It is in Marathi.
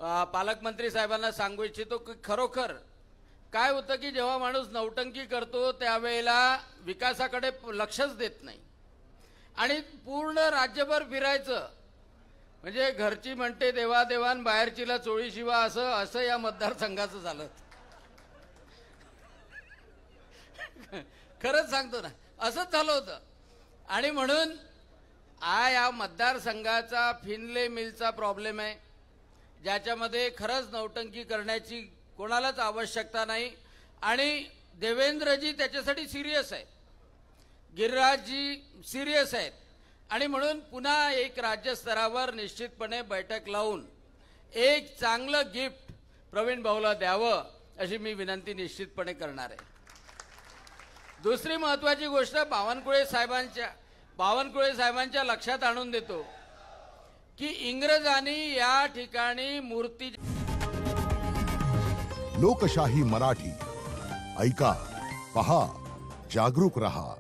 पालकमंत्री साहेबांना सांगू इच्छितो की खरोखर काय होतं की जेव्हा माणूस नौटंकी करतो त्यावेळेला विकासाकडे लक्षच देत नाही आणि पूर्ण राज्यभर फिरायचं म्हणजे घरची म्हणते देवादेवान बाहेरचीला चोळी शिवा असं या मतदारसंघाचं झालं. खरंच सांगतो ना, असंच झालं होतं. आणि म्हणून या मतदारसंघाचा फिनले मिलचा प्रॉब्लेम आहे, ज्याच्यामध्ये खरंच नौटंकी करण्याची कोणालाच आवश्यकता नाही. आणि देवेंद्रजी त्याच्यासाठी सिरियस आहे, गिरिराजजी सिरियस आहेत. आणि म्हणून पुन्हा एक राज्यस्तरावर निश्चितपणे बैठक लावून एक चांगलं गिफ्ट प्रवीण भाऊला द्यावं अशी मी विनंती निश्चितपणे करणार आहे. दुसरी महत्त्वाची गोष्ट बावनकुळे साहेबांच्या लक्षात आणून देतो की इंग्रजांनी या ठिकाणी मूर्ती. लोकशाही मराठी ऐका, पहा, जागरूक रहा.